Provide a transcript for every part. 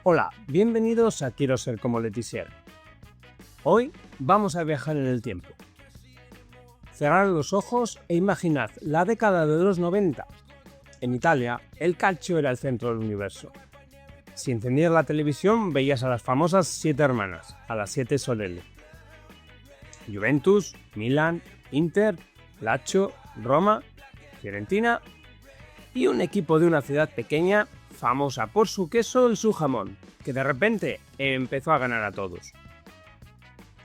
Hola, bienvenidos a Quiero ser como Letizia. Hoy vamos a viajar en el tiempo. Cerrad los ojos e imaginad la década de los 90. En Italia, el calcio era el centro del universo. Si encendías la televisión, veías a las famosas 7 hermanas, a las 7 sorelle. Juventus, Milan, Inter, Lazio, Roma, Fiorentina y un equipo de una ciudad pequeña famosa por su queso y su jamón, que de repente empezó a ganar a todos.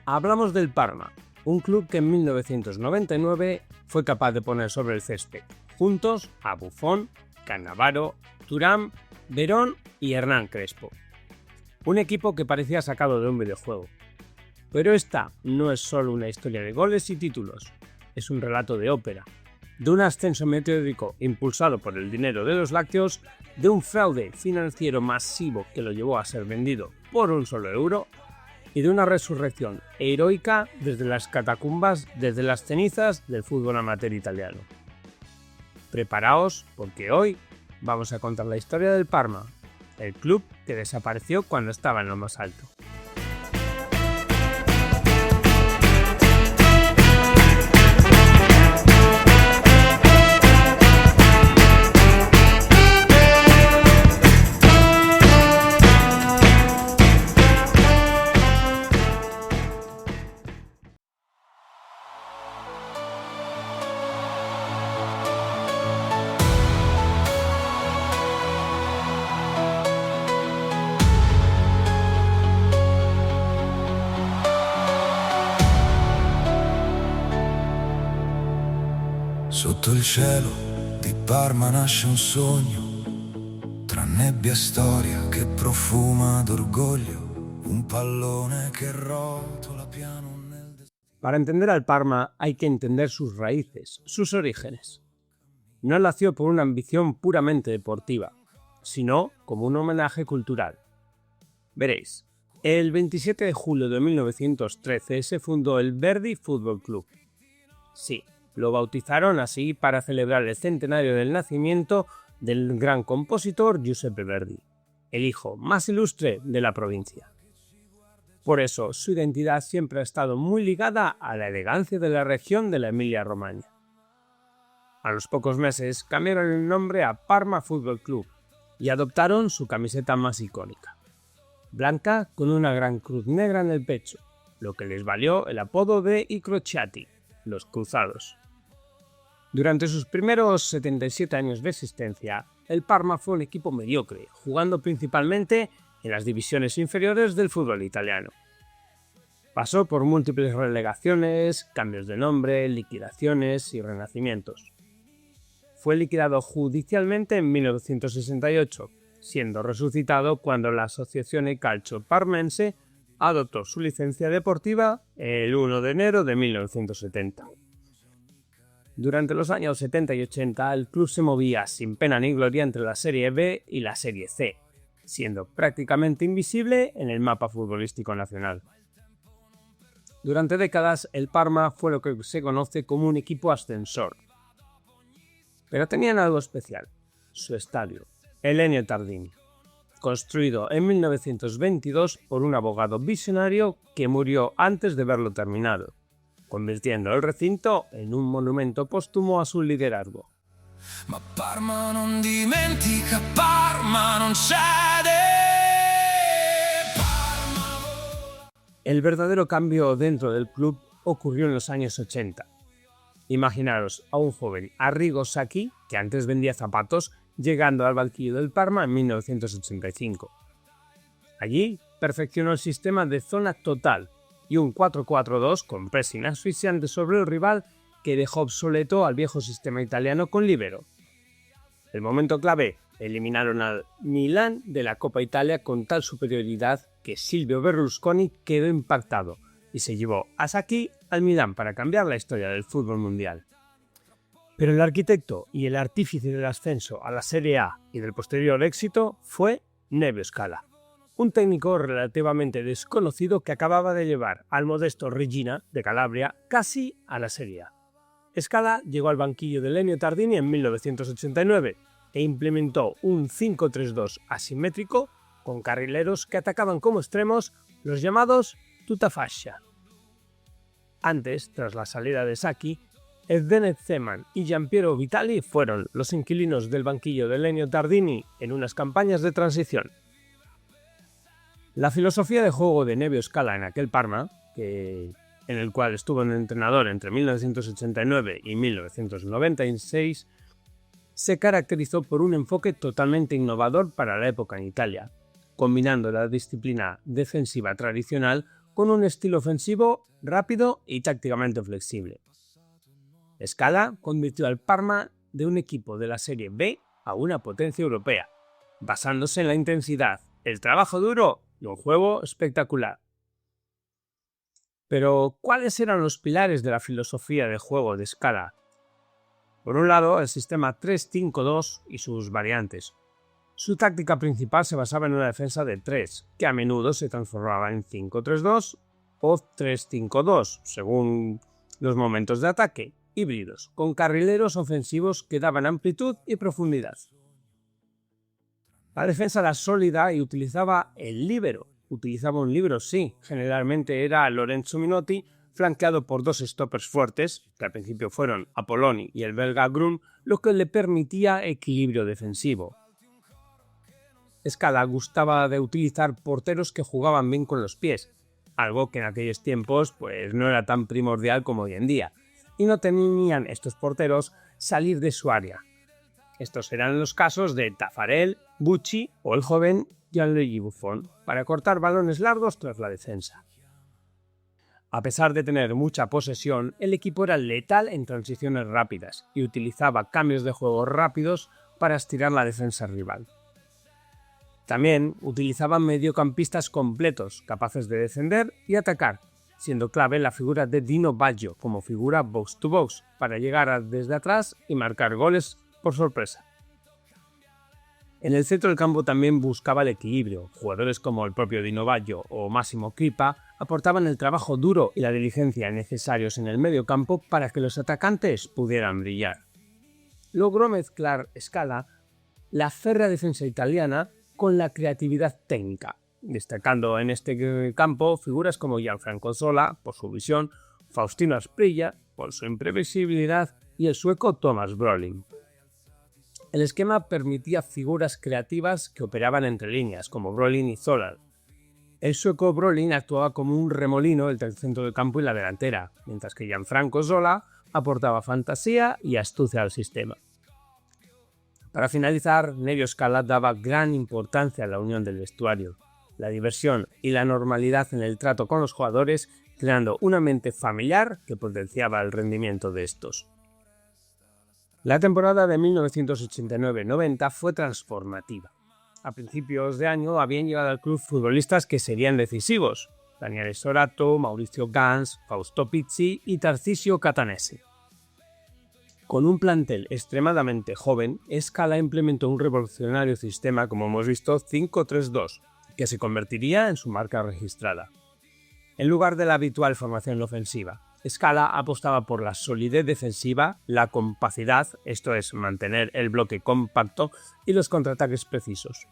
Hablamos del Parma, un club que en 1999 fue capaz de poner sobre el césped, juntos a Buffon, Cannavaro, Thuram, Verón y Hernán Crespo. Un equipo que parecía sacado de un videojuego. Pero esta no es solo una historia de goles y títulos, es un relato de ópera, de un ascenso meteórico impulsado por el dinero de los lácteos, de un fraude financiero masivo que lo llevó a ser vendido por un solo euro, y de una resurrección heroica desde las catacumbas, desde las cenizas del fútbol amateur italiano. Preparaos porque hoy vamos a contar la historia del Parma, el club que desapareció cuando estaba en lo más alto. Sotto il cielo di Parma nasce un sogno, tra nebbia e storia che profuma d'orgoglio, un pallone che rotola piano nel destino. Para entender al Parma hay que entender sus raíces, sus orígenes. No nació por una ambición puramente deportiva, sino como un homenaje cultural. Veréis, el 27 de julio de 1913 se fundó el Verdi Football Club. Sí, lo bautizaron así para celebrar el centenario del nacimiento del gran compositor Giuseppe Verdi, el hijo más ilustre de la provincia. Por eso, su identidad siempre ha estado muy ligada a la elegancia de la región de la Emilia-Romagna. A los pocos meses cambiaron el nombre a Parma Football Club y adoptaron su camiseta más icónica, blanca con una gran cruz negra en el pecho, lo que les valió el apodo de I Crociati, los cruzados. Durante sus primeros 77 años de existencia, el Parma fue un equipo mediocre, jugando principalmente en las divisiones inferiores del fútbol italiano. Pasó por múltiples relegaciones, cambios de nombre, liquidaciones y renacimientos. Fue liquidado judicialmente en 1968, siendo resucitado cuando la Associazione Calcio Parmense adoptó su licencia deportiva el 1 de enero de 1970. Durante los años 70 y 80, el club se movía sin pena ni gloria entre la Serie B y la Serie C, siendo prácticamente invisible en el mapa futbolístico nacional. Durante décadas, el Parma fue lo que se conoce como un equipo ascensor. Pero tenían algo especial, su estadio, el Ennio Tardini, construido en 1922 por un abogado visionario que murió antes de verlo terminado, convirtiendo el recinto en un monumento póstumo a su liderazgo. Ma Parma non dimentica, Parma non cede. El verdadero cambio dentro del club ocurrió en los años 80. Imaginaros a un joven Arrigo Sacchi, que antes vendía zapatos, llegando al banquillo del Parma en 1985. Allí perfeccionó el sistema de zona total y un 4-4-2 con pressing asfixiante sobre el rival que dejó obsoleto al viejo sistema italiano con líbero. El momento clave: eliminaron al Milan de la Copa Italia con tal superioridad que Silvio Berlusconi quedó impactado y se llevó a Sacchi al Milan para cambiar la historia del fútbol mundial. Pero el arquitecto y el artífice del ascenso a la Serie A y del posterior éxito fue Nevio Scala, un técnico relativamente desconocido que acababa de llevar al modesto Reggina de Calabria casi a la Serie A. Scala llegó al banquillo de Ennio Tardini en 1989 e implementó un 5-3-2 asimétrico con carrileros que atacaban como extremos, los llamados tutta fascia. Antes, tras la salida de Sacchi, Zdeněk Zeman y Giampiero Vitali fueron los inquilinos del banquillo de Ennio Tardini en unas campañas de transición. La filosofía de juego de Nevio Scala en aquel Parma, en el cual estuvo en entrenador entre 1989 y 1996, se caracterizó por un enfoque totalmente innovador para la época en Italia, combinando la disciplina defensiva tradicional con un estilo ofensivo rápido y tácticamente flexible. Scala convirtió al Parma de un equipo de la Serie B a una potencia europea, basándose en la intensidad, el trabajo duro y un juego espectacular. Pero, ¿cuáles eran los pilares de la filosofía de juego de Scala? Por un lado, el sistema 3-5-2 y sus variantes. Su táctica principal se basaba en una defensa de 3, que a menudo se transformaba en 5-3-2 o 3-5-2, según los momentos de ataque, híbridos, con carrileros ofensivos que daban amplitud y profundidad. La defensa era sólida y utilizaba el líbero. Utilizaba un líbero, sí, generalmente era Lorenzo Minotti, flanqueado por dos stoppers fuertes, que al principio fueron Apolloni y el belga Grun, lo que le permitía equilibrio defensivo. Scala gustaba de utilizar porteros que jugaban bien con los pies, algo que en aquellos tiempos no era tan primordial como hoy en día, y no tenían estos porteros salir de su área. Estos eran los casos de Taffarel, Bucci o el joven Gianluigi Buffon, para cortar balones largos tras la defensa. A pesar de tener mucha posesión, el equipo era letal en transiciones rápidas y utilizaba cambios de juego rápidos para estirar la defensa rival. También utilizaban mediocampistas completos, capaces de defender y atacar, siendo clave la figura de Dino Baggio como figura box-to-box para llegar desde atrás y marcar goles por sorpresa. En el centro del campo también buscaba el equilibrio. Jugadores como el propio Dino Baggio o Massimo Crippa aportaban el trabajo duro y la diligencia necesarios en el medio campo para que los atacantes pudieran brillar. Logró mezclar Scala la férrea defensa italiana con la creatividad técnica, destacando en este campo figuras como Gianfranco Zola por su visión, Faustino Asprilla por su imprevisibilidad y el sueco Thomas Brolin. El esquema permitía figuras creativas que operaban entre líneas, como Brolin y Zola. El sueco Brolin actuaba como un remolino entre el centro del campo y la delantera, mientras que Gianfranco Zola aportaba fantasía y astucia al sistema. Para finalizar, Nevio Scala daba gran importancia a la unión del vestuario, la diversión y la normalidad en el trato con los jugadores, creando un ambiente familiar que potenciaba el rendimiento de estos. La temporada de 1989-90 fue transformativa. A principios de año habían llegado al club futbolistas que serían decisivos: Daniele Sorato, Maurizio Gans, Fausto Pizzi y Tarcisio Catanese. Con un plantel extremadamente joven, Scala implementó un revolucionario sistema, como hemos visto, 5-3-2, que se convertiría en su marca registrada. En lugar de la habitual formación ofensiva, Scala apostaba por la solidez defensiva, la compacidad, esto es, mantener el bloque compacto, y los contraataques precisos.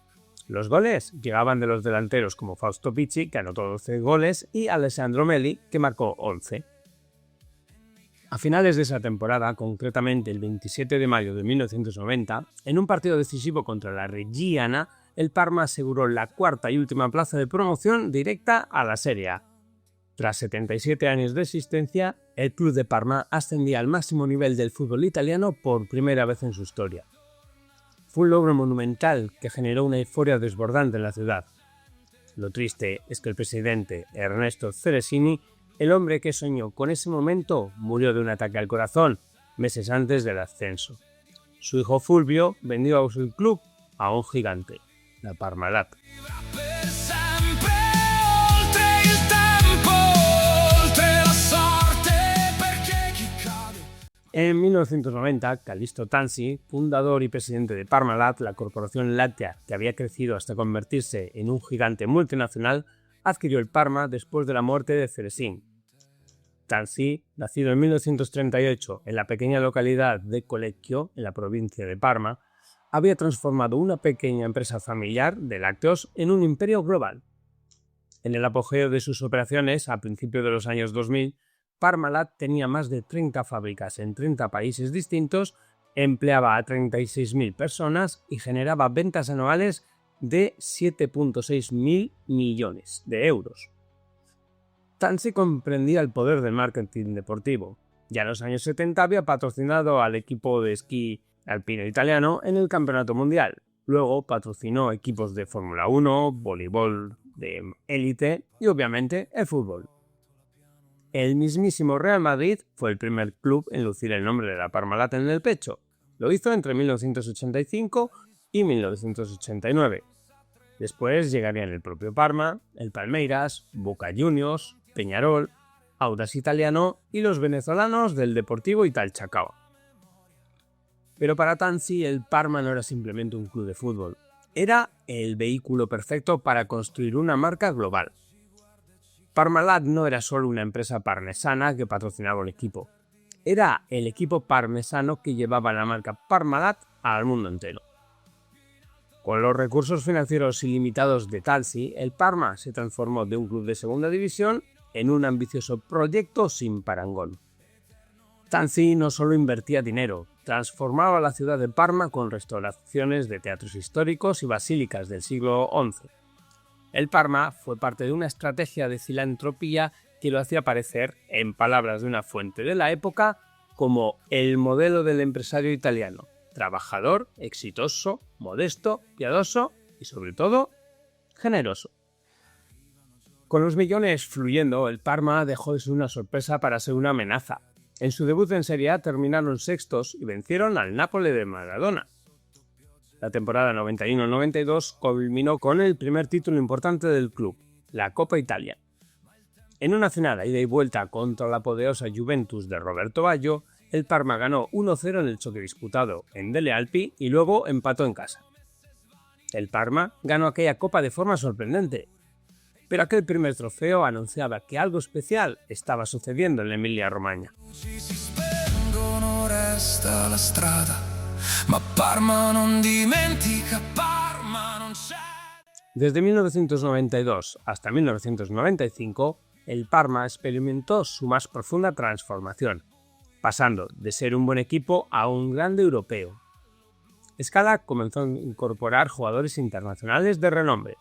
Los goles llegaban de los delanteros como Fausto Pizzi, que anotó 12 goles, y Alessandro Melli, que marcó 11. A finales de esa temporada, concretamente el 27 de mayo de 1990, en un partido decisivo contra la Reggiana, el Parma aseguró la cuarta y última plaza de promoción directa a la Serie A. Tras 77 años de existencia, el club de Parma ascendía al máximo nivel del fútbol italiano por primera vez en su historia. Fue un logro monumental que generó una euforia desbordante en la ciudad. Lo triste es que el presidente Ernesto Ceresini, el hombre que soñó con ese momento, murió de un ataque al corazón meses antes del ascenso. Su hijo Fulvio vendió a su club a un gigante, la Parmalat. En 1990, Callisto Tanzi, fundador y presidente de Parmalat, la corporación láctea que había crecido hasta convertirse en un gigante multinacional, adquirió el Parma después de la muerte de Ceresìn. Tanzi, nacido en 1938 en la pequeña localidad de Collecchio, en la provincia de Parma, había transformado una pequeña empresa familiar de lácteos en un imperio global. En el apogeo de sus operaciones, a principios de los años 2000, Parmalat tenía más de 30 fábricas en 30 países distintos, empleaba a 36.000 personas y generaba ventas anuales de 7,6 mil millones de euros. Tanzi comprendía el poder del marketing deportivo. Ya en los años 70 había patrocinado al equipo de esquí alpino italiano en el Campeonato Mundial. Luego patrocinó equipos de Fórmula 1, voleibol de élite y obviamente el fútbol. El mismísimo Real Madrid fue el primer club en lucir el nombre de la Parmalat en el pecho. Lo hizo entre 1985 y 1989. Después llegarían el propio Parma, el Palmeiras, Boca Juniors, Peñarol, Audax Italiano y los venezolanos del Deportivo Italchacao. Pero para Tanzi el Parma no era simplemente un club de fútbol, era el vehículo perfecto para construir una marca global. Parmalat no era solo una empresa parmesana que patrocinaba un equipo, era el equipo parmesano que llevaba la marca Parmalat al mundo entero. Con los recursos financieros ilimitados de Tanzi, el Parma se transformó de un club de segunda división en un ambicioso proyecto sin parangón. Tanzi no solo invertía dinero, transformaba la ciudad de Parma con restauraciones de teatros históricos y basílicas del siglo XI. El Parma fue parte de una estrategia de filantropía que lo hacía parecer, en palabras de una fuente de la época, como el modelo del empresario italiano, trabajador, exitoso, modesto, piadoso y sobre todo, generoso. Con los millones fluyendo, el Parma dejó de ser una sorpresa para ser una amenaza. En su debut en Serie A terminaron sextos y vencieron al Napoli de Maradona. La temporada 91-92 culminó con el primer título importante del club, la Copa Italia. En una final a ida y vuelta contra la poderosa Juventus de Roberto Baggio, el Parma ganó 1-0 en el choque disputado en Delle Alpi y luego empató en casa. El Parma ganó aquella copa de forma sorprendente, pero aquel primer trofeo anunciaba que algo especial estaba sucediendo en la Emilia-Romagna. Desde 1992 hasta 1995, el Parma experimentó su más profunda transformación, pasando de ser un buen equipo a un grande europeo. Scala comenzó a incorporar jugadores internacionales de renombre.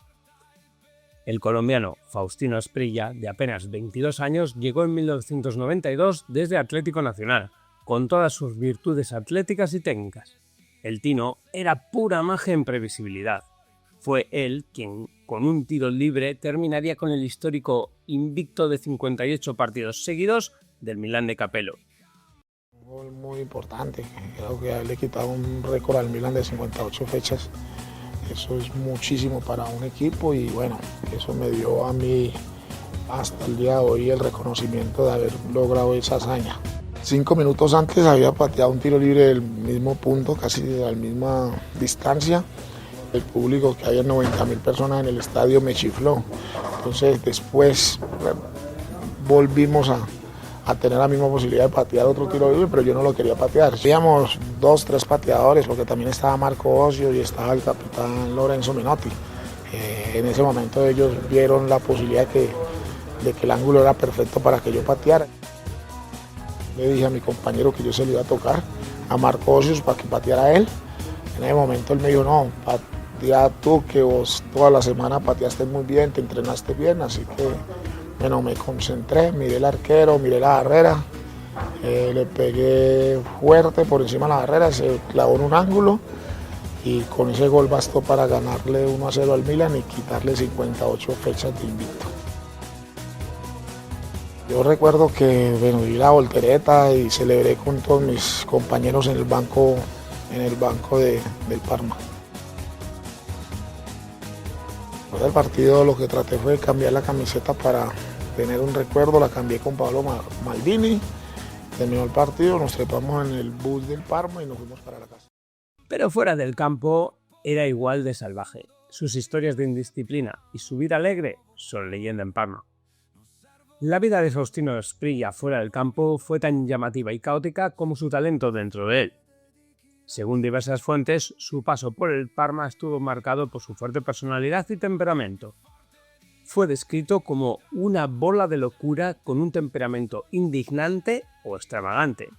El colombiano Faustino Asprilla, de apenas 22 años, llegó en 1992 desde Atlético Nacional, con todas sus virtudes atléticas y técnicas. El Tino era pura magia en previsibilidad. Fue él quien, con un tiro libre, terminaría con el histórico invicto de 58 partidos seguidos del Milan de Capello. Un gol muy importante, creo que haberle quitado un récord al Milan de 58 fechas. Eso es muchísimo para un equipo y bueno, eso me dio a mí hasta el día de hoy el reconocimiento de haber logrado esa hazaña. 5 minutos antes había pateado un tiro libre del mismo punto, casi de la misma distancia. El público, que había 90.000 personas en el estadio, me chifló. Entonces después volvimos a tener la misma posibilidad de patear otro tiro libre, pero yo no lo quería patear. Teníamos 2, 3 pateadores, porque también estaba Marco Ocio y estaba el capitán Lorenzo Menotti. En ese momento ellos vieron la posibilidad de que el ángulo era perfecto para que yo pateara. Le dije a mi compañero que yo se lo iba a tocar a Marco Ocio para que pateara él. En ese momento él me dijo, no, patea tú, que vos toda la semana pateaste muy bien, te entrenaste bien, así que bueno, me concentré, miré el arquero, miré la barrera, le pegué fuerte por encima de la barrera, se clavó en un ángulo y con ese gol bastó para ganarle 1-0 al Milan y quitarle 58 fechas de invicto. Yo recuerdo que bueno, di la voltereta y celebré con todos mis compañeros en el banco del Parma. Después del partido lo que traté fue cambiar la camiseta para tener un recuerdo, la cambié con Paolo Maldini Terminó el partido, nos trepamos en el bus del Parma y nos fuimos para la casa. Pero fuera del campo era igual de salvaje. Sus historias de indisciplina y su vida alegre son leyenda en Parma. La vida de Faustino Sbriglia fuera del campo fue tan llamativa y caótica como su talento dentro de él. Según diversas fuentes, su paso por el Parma estuvo marcado por su fuerte personalidad y temperamento. Fue descrito como una bola de locura con un temperamento indignante o extravagante,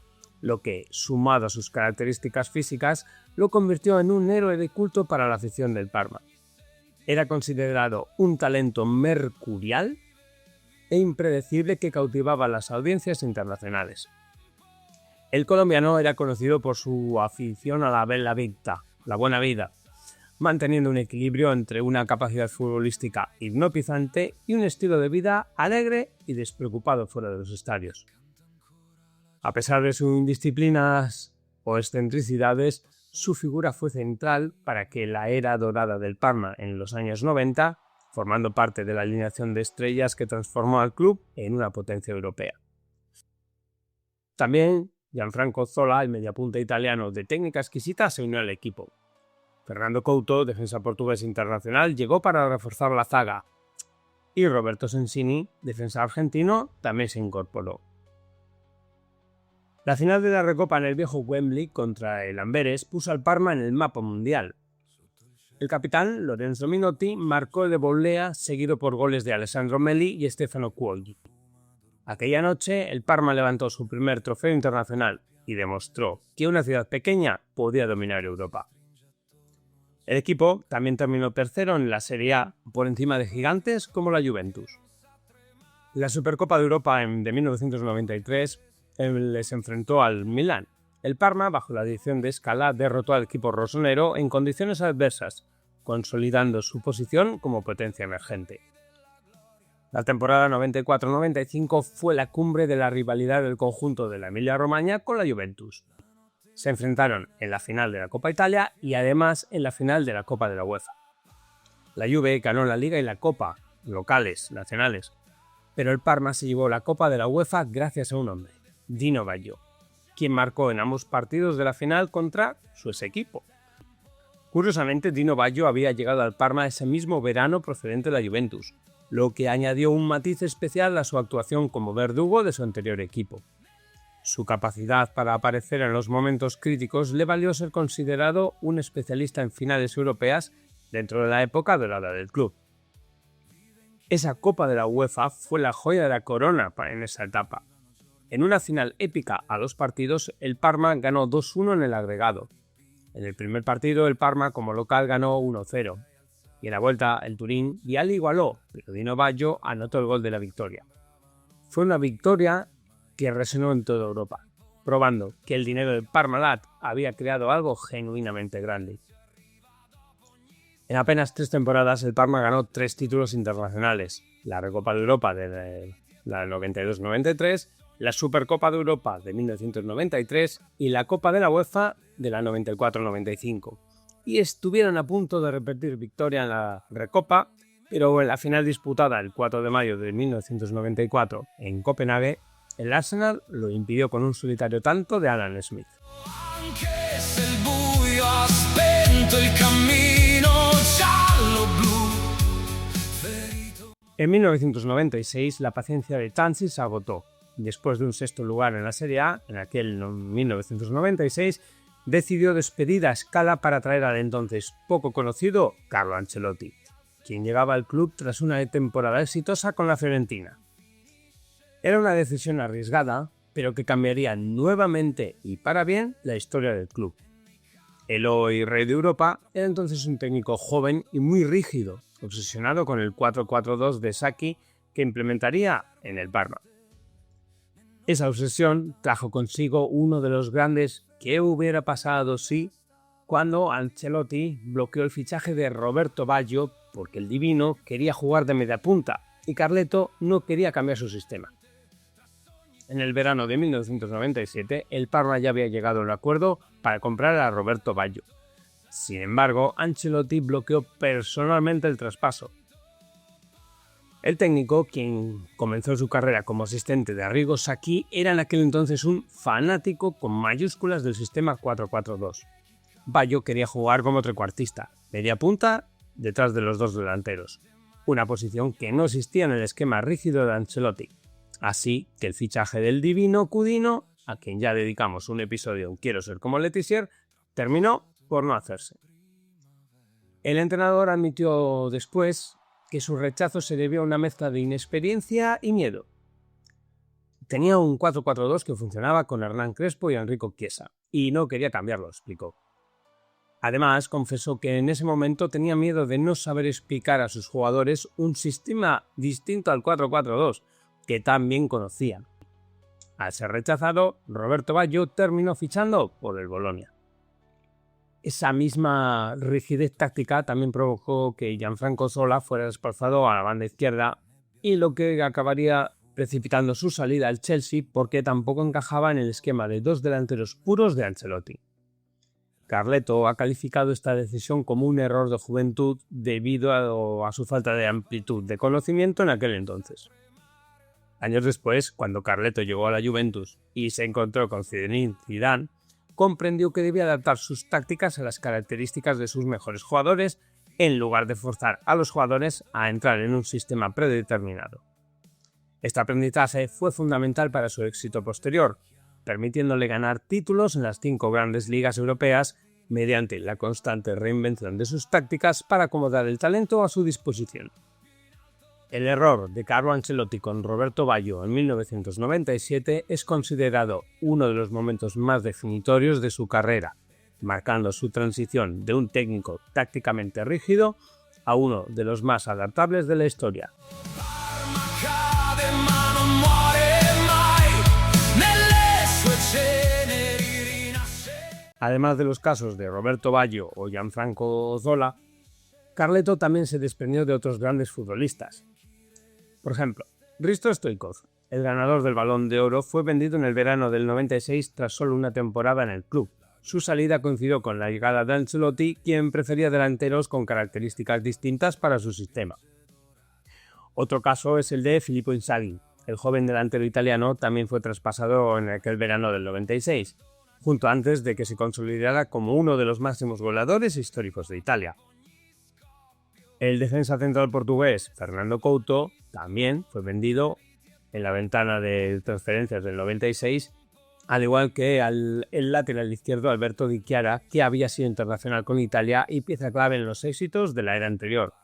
lo que, sumado a sus características físicas, lo convirtió en un héroe de culto para la afición del Parma. Era considerado un talento mercurial e impredecible que cautivaba a las audiencias internacionales. El colombiano era conocido por su afición a la bella vita, la buena vida, manteniendo un equilibrio entre una capacidad futbolística hipnotizante y un estilo de vida alegre y despreocupado fuera de los estadios. A pesar de sus indisciplinas o excentricidades, su figura fue central para que la era dorada del Parma en los años 90, formando parte de la alineación de estrellas que transformó al club en una potencia europea. También Gianfranco Zola, el mediapunta italiano de técnica exquisita, se unió al equipo. Fernando Couto, defensa portugués internacional, llegó para reforzar la zaga, y Roberto Sensini, defensa argentino, también se incorporó. La final de la Recopa en el viejo Wembley contra el Amberes puso al Parma en el mapa mundial. El capitán, Lorenzo Minotti, marcó de volea, seguido por goles de Alessandro Melli y Stefano Cuogli. Aquella noche, el Parma levantó su primer trofeo internacional y demostró que una ciudad pequeña podía dominar Europa. El equipo también terminó tercero en la Serie A, por encima de gigantes como la Juventus. La Supercopa de Europa de 1993 les enfrentó al Milan. El Parma, bajo la dirección de Scala, derrotó al equipo rosonero en condiciones adversas, consolidando su posición como potencia emergente. La temporada 94-95 fue la cumbre de la rivalidad del conjunto de la Emilia-Romagna con la Juventus. Se enfrentaron en la final de la Copa Italia y además en la final de la Copa de la UEFA. La Juve ganó la Liga y la Copa, locales, nacionales, pero el Parma se llevó la Copa de la UEFA gracias a un hombre, Dino Baggio, quien marcó en ambos partidos de la final contra su ex equipo. Curiosamente, Dino Baggio había llegado al Parma ese mismo verano procedente de la Juventus, lo que añadió un matiz especial a su actuación como verdugo de su anterior equipo. Su capacidad para aparecer en los momentos críticos le valió ser considerado un especialista en finales europeas dentro de la época dorada del club. Esa Copa de la UEFA fue la joya de la corona en esa etapa. En una final épica a 2 partidos, el Parma ganó 2-1 en el agregado. En el primer partido, el Parma como local ganó 1-0. Y en la vuelta, el Turín Vialli igualó, pero Dino Baggio anotó el gol de la victoria. Fue una victoria que resonó en toda Europa, probando que el dinero de Parmalat había creado algo genuinamente grande. En apenas 3 temporadas, el Parma ganó 3 títulos internacionales: la Recopa de Europa de la 92-93, la Supercopa de Europa de 1993 y la Copa de la UEFA de la 94-95. Y estuvieron a punto de repetir victoria en la Recopa, pero en la final disputada el 4 de mayo de 1994 en Copenhague, el Arsenal lo impidió con un solitario tanto de Alan Smith. En 1996 la paciencia de Tansi se agotó. Después de un 6º lugar en la Serie A, en aquel 1996, decidió despedir a Scala para traer al entonces poco conocido Carlo Ancelotti, quien llegaba al club tras una temporada exitosa con la Fiorentina. Era una decisión arriesgada, pero que cambiaría nuevamente y para bien la historia del club. El hoy rey de Europa era entonces un técnico joven y muy rígido, obsesionado con el 4-4-2 de Sacchi que implementaría en el Parma. Esa obsesión trajo consigo uno de los grandes ¿qué hubiera pasado si? Cuando Ancelotti bloqueó el fichaje de Roberto Baggio porque el divino quería jugar de mediapunta y Carleto no quería cambiar su sistema. En el verano de 1997, el Parma ya había llegado a un acuerdo para comprar a Roberto Baggio. Sin embargo, Ancelotti bloqueó personalmente el traspaso. El técnico, quien comenzó su carrera como asistente de Arrigo Sacchi, era en aquel entonces un fanático con mayúsculas del sistema 4-4-2. Baggio quería jugar como trecuartista, media punta, detrás de los dos delanteros, una posición que no existía en el esquema rígido de Ancelotti. Así que el fichaje del divino Cudino, a quien ya dedicamos un episodio en Quiero ser como Letizia, terminó por no hacerse. El entrenador admitió después que su rechazo se debió a una mezcla de inexperiencia y miedo. Tenía un 4-4-2 que funcionaba con Hernán Crespo y Enrico Chiesa, y no quería cambiarlo, explicó. Además, confesó que en ese momento tenía miedo de no saber explicar a sus jugadores un sistema distinto al 4-4-2, que tan bien conocían. Al ser rechazado, Roberto Baggio terminó fichando por el Bolonia. Esa misma rigidez táctica también provocó que Gianfranco Zola fuera desplazado a la banda izquierda, y lo que acabaría precipitando su salida al Chelsea porque tampoco encajaba en el esquema de dos delanteros puros de Ancelotti. Carleto ha calificado esta decisión como un error de juventud debido a su falta de amplitud de conocimiento en aquel entonces. Años después, cuando Carleto llegó a la Juventus y se encontró con Zinedine Zidane, comprendió que debía adaptar sus tácticas a las características de sus mejores jugadores en lugar de forzar a los jugadores a entrar en un sistema predeterminado. Este aprendizaje fue fundamental para su éxito posterior, permitiéndole ganar títulos en las 5 grandes ligas europeas mediante la constante reinvención de sus tácticas para acomodar el talento a su disposición. El error de Carlo Ancelotti con Roberto Baggio en 1997 es considerado uno de los momentos más definitorios de su carrera, marcando su transición de un técnico tácticamente rígido a uno de los más adaptables de la historia. Además de los casos de Roberto Baggio o Gianfranco Zola, Carleto también se desprendió de otros grandes futbolistas. Por ejemplo, Hristo Stoichkov, el ganador del Balón de Oro, fue vendido en el verano del 96 tras solo una temporada en el club. Su salida coincidió con la llegada de Ancelotti, quien prefería delanteros con características distintas para su sistema. Otro caso es el de Filippo Inzaghi. El joven delantero italiano también fue traspasado en aquel verano del 96, justo antes de que se consolidara como uno de los máximos goleadores históricos de Italia. El defensa central portugués Fernando Couto también fue vendido en la ventana de transferencias del 96, al igual que el lateral izquierdo Alberto Di Chiara, que había sido internacional con Italia y pieza clave en los éxitos de la era anterior.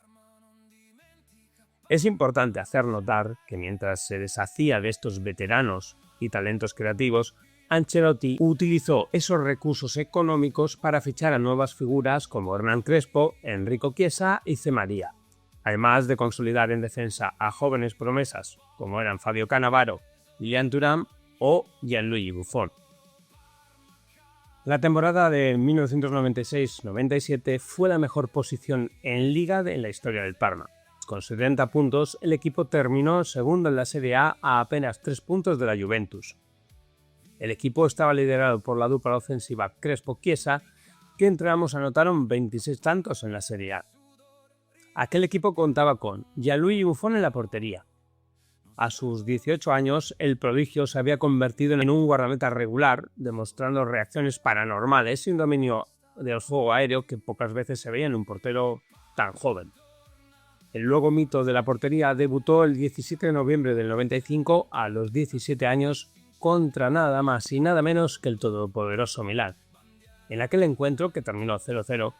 Es importante hacer notar que mientras se deshacía de estos veteranos y talentos creativos, Ancelotti utilizó esos recursos económicos para fichar a nuevas figuras como Hernán Crespo, Enrico Chiesa y Di María, además de consolidar en defensa a jóvenes promesas como eran Fabio Cannavaro, Lilian Thuram o Gianluigi Buffon. La temporada de 1996-97 fue la mejor posición en Liga en la historia del Parma. Con 70 puntos, el equipo terminó segundo en la Serie A apenas 3 puntos de la Juventus. El equipo estaba liderado por la dupla ofensiva Crespo-Chiesa, que entre ambos anotaron 26 tantos en la Serie A. Aquel equipo contaba con Gianluigi Buffon en la portería. A sus 18 años, el prodigio se había convertido en un guardameta regular, demostrando reacciones paranormales y un dominio del juego aéreo que pocas veces se veía en un portero tan joven. El luego mito de la portería debutó el 17 de noviembre del 95 a los 17 años contra nada más y nada menos que el todopoderoso Milán. En aquel encuentro, que terminó 0-0,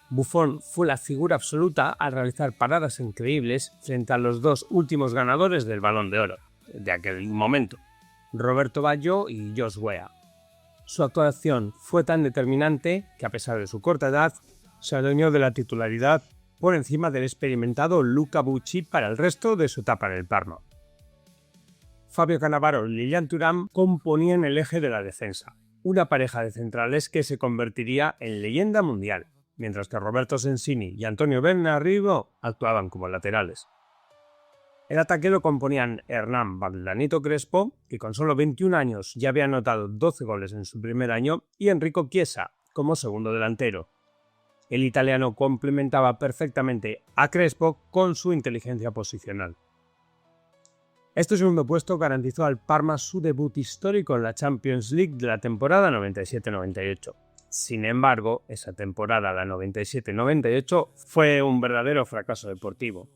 Buffon fue la figura absoluta al realizar paradas increíbles frente a los dos últimos ganadores del Balón de Oro de aquel momento, Roberto Baggio y Josh Weah. Su actuación fue tan determinante que, a pesar de su corta edad, se adueñó de la titularidad por encima del experimentado Luca Bucci para el resto de su etapa en el Parma. Fabio Cannavaro y Lilian Thuram componían el eje de la defensa, una pareja de centrales que se convertiría en leyenda mundial, mientras que Roberto Sensini y Antonio Bernarrigo actuaban como laterales. El ataque lo componían Hernán Bandanito Crespo, que con solo 21 años ya había anotado 12 goles en su primer año, y Enrico Chiesa, como segundo delantero. El italiano complementaba perfectamente a Crespo con su inteligencia posicional. Este segundo puesto garantizó al Parma su debut histórico en la Champions League de la temporada 97-98. Sin embargo, esa temporada, la 97-98, fue un verdadero fracaso deportivo.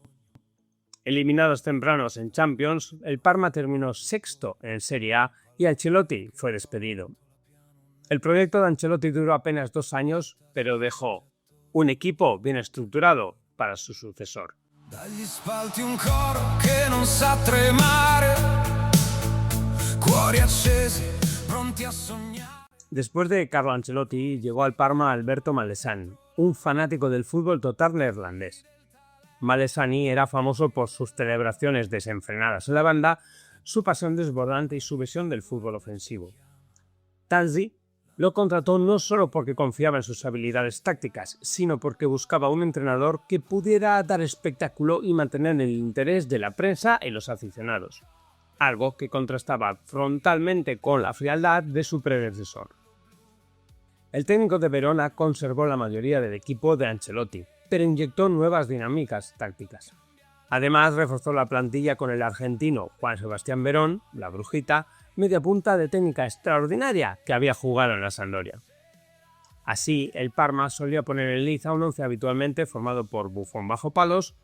Eliminados tempranos en Champions, el Parma terminó sexto en Serie A y Ancelotti fue despedido. El proyecto de Ancelotti duró apenas 2 años, pero dejó un equipo bien estructurado para su sucesor. Dagli spalti un coro che non sa tremare, cuori accesi, pronti a sognare. Después de Carlo Ancelotti, llegó al Parma Alberto Malesani, un fanático del fútbol total neerlandés. Malesani era famoso por sus celebraciones desenfrenadas en la banda, su pasión desbordante y su visión del fútbol ofensivo. Tanzi lo contrató no solo porque confiaba en sus habilidades tácticas, sino porque buscaba un entrenador que pudiera dar espectáculo y mantener el interés de la prensa y los aficionados, algo que contrastaba frontalmente con la frialdad de su predecesor. El técnico de Verona conservó la mayoría del equipo de Ancelotti, pero inyectó nuevas dinámicas tácticas. Además, reforzó la plantilla con el argentino Juan Sebastián Verón, la Brujita, media punta de técnica extraordinaria que había jugado en la Sampdoria. Así, el Parma solía poner en liza un once habitualmente formado por Buffon bajo palos,